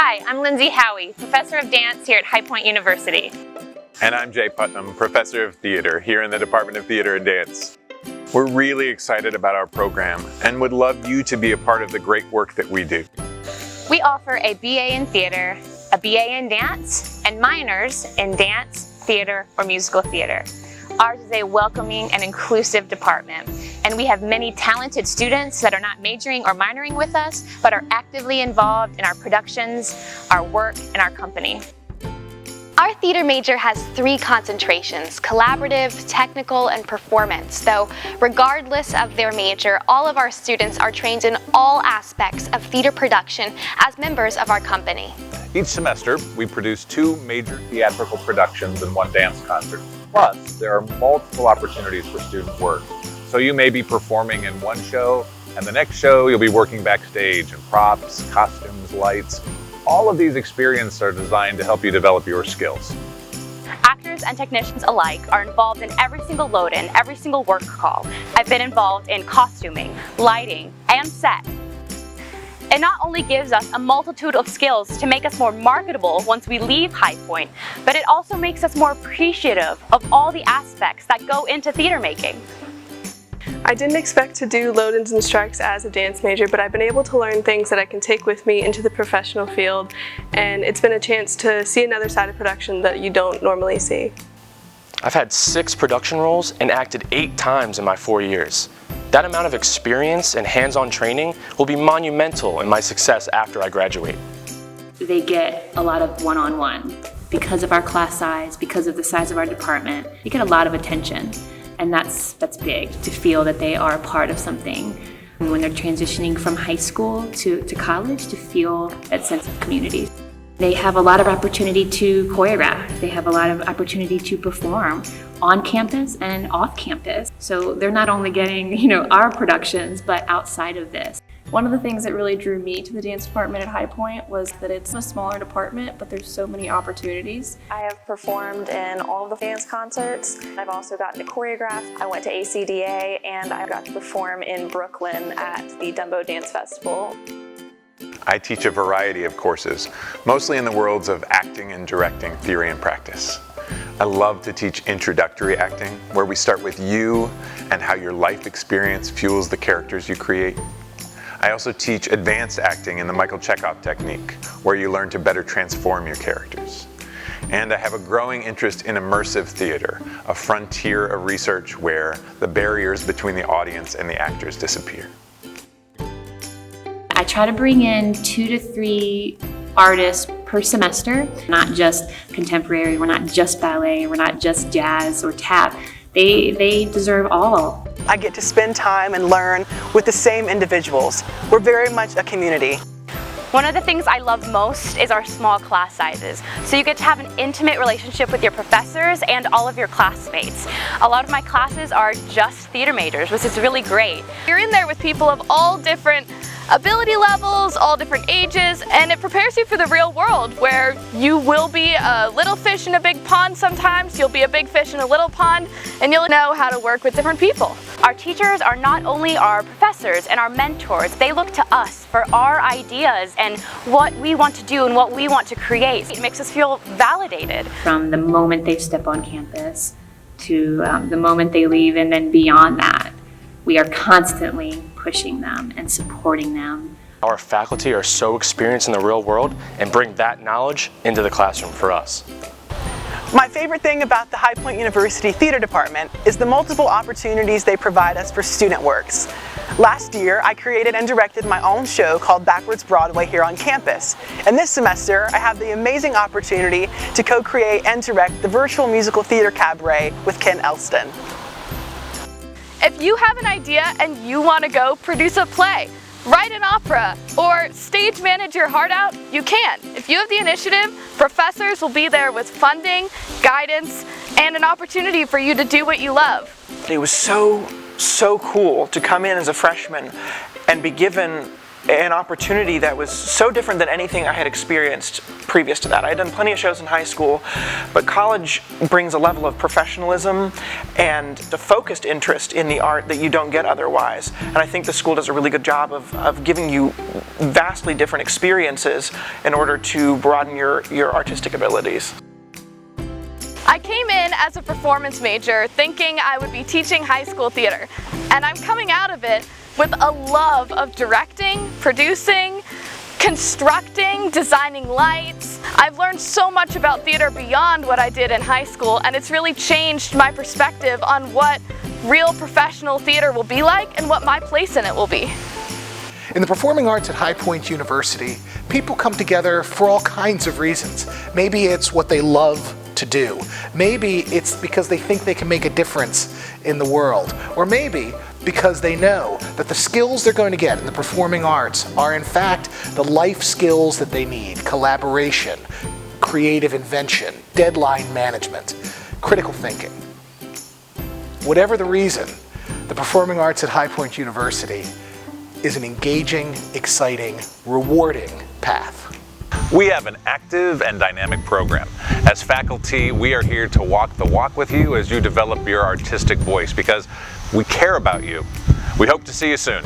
Hi, I'm Lindsay HOWIE, Professor of Dance here at High Point University. And I'm Jay Putnam, Professor of Theater here in the Department of Theater and Dance. We're really excited about our program and would love you to be a part of the great work that we do. We offer a BA in Theater, a BA in Dance, and minors in Dance, Theater, or Musical Theater. Ours is a welcoming and inclusive department, and we have many talented students that are not majoring or minoring with us, but are actively involved in our productions, our work, and our company. Our theater major has 3 concentrations: collaborative, technical, and performance. Though regardless of their major, all of our students are trained in all aspects of theater production as members of our company. Each semester, we produce 2 major theatrical productions and 1 dance concert. Plus, there are multiple opportunities for student work. So you may be performing in one show, and the next show you'll be working backstage in props, costumes, lights. All of these experiences are designed to help you develop your skills. Actors and technicians alike are involved in every single load-in, every single work call. I've been involved in costuming, lighting, and set. It not only gives us a multitude of skills to make us more marketable once we leave High Point, but it also makes us more appreciative of all the aspects that go into theater making. I didn't expect to do load-ins and strikes as a dance major, but I've been able to learn things that I can take with me into the professional field, and it's been a chance to see another side of production that you don't normally see. I've had 6 production roles and acted 8 times in my 4 years. That amount of experience and hands-on training will be monumental in my success after I graduate. They get a lot of one-on-one. Because of our class size, because of the size of our department, they get a lot of attention. And that's big, to feel that they are a part of something. And when they're transitioning from high school to college, to feel that sense of community. They have a lot of opportunity to choreograph. They have a lot of opportunity to perform on campus and off campus. So they're not only getting, our productions, but outside of this. One of the things that really drew me to the dance department at High Point was that it's a smaller department, but there's so many opportunities. I have performed in all of the dance concerts. I've also gotten to choreograph. I went to ACDA, and I got to perform in Brooklyn at the Dumbo Dance Festival. I teach a variety of courses, mostly in the worlds of acting and directing, theory and practice. I love to teach introductory acting, where we start with you and how your life experience fuels the characters you create. I also teach advanced acting in the Michael Chekhov technique, where you learn to better transform your characters. And I have a growing interest in immersive theater, a frontier of research where the barriers between the audience and the actors disappear. I try to bring in 2 to 3 artists per semester, not just contemporary, we're not just ballet, we're not just jazz or tap. They deserve all. I get to spend time and learn with the same individuals. We're very much a community. One of the things I love most is our small class sizes. So you get to have an intimate relationship with your professors and all of your classmates. A lot of my classes are just theater majors, which is really great. You're in there with people of all different ability levels, all different ages, and it prepares you for the real world, where you will be a little fish in a big pond sometimes, you'll be a big fish in a little pond, and you'll know how to work with different people. Our teachers are not only our professors and our mentors, they look to us for our ideas and what we want to do and what we want to create. It makes us feel validated. From the moment they step on campus to the moment they leave, and then beyond that, we are constantly pushing them and supporting them. Our faculty are so experienced in the real world and bring that knowledge into the classroom for us. My favorite thing about the High Point University Theater Department is the multiple opportunities they provide us for student works. Last year, I created and directed my own show called Backwards Broadway here on campus. And this semester, I have the amazing opportunity to co-create and direct the virtual musical theater cabaret with Ken ELSTON. If you have an idea and you want to go produce a play, write an opera, or stage manage your heart out, you can. If you have the initiative, professors will be there with funding, guidance, and an opportunity for you to do what you love. It was so cool to come in as a freshman and be given an opportunity that was so different than anything I had experienced previous to that. I had done plenty of shows in high school, but college brings a level of professionalism and a focused interest in the art that you don't get otherwise. And I think the school does a really good job of giving you vastly different experiences in order to broaden your artistic abilities. I came in as a performance major thinking I would be teaching high school theater, and I'm coming out of it with a love of directing, producing, constructing, designing lights. I've learned so much about theater beyond what I did in high school, and it's really changed my perspective on what real professional theater will be like and what my place in it will be. In the performing arts at High Point University, people come together for all kinds of reasons. Maybe it's what they love to do. Maybe it's because they think they can make a difference in the world. Or maybe because they know that the skills they're going to get in the performing arts are in fact the life skills that they need: collaboration, creative invention, deadline management, critical thinking. Whatever the reason, the performing arts at High Point University is an engaging, exciting, rewarding path. We have an active and dynamic program. As faculty, we are here to walk the walk with you as you develop your artistic voice because we care about you. We hope to see you soon.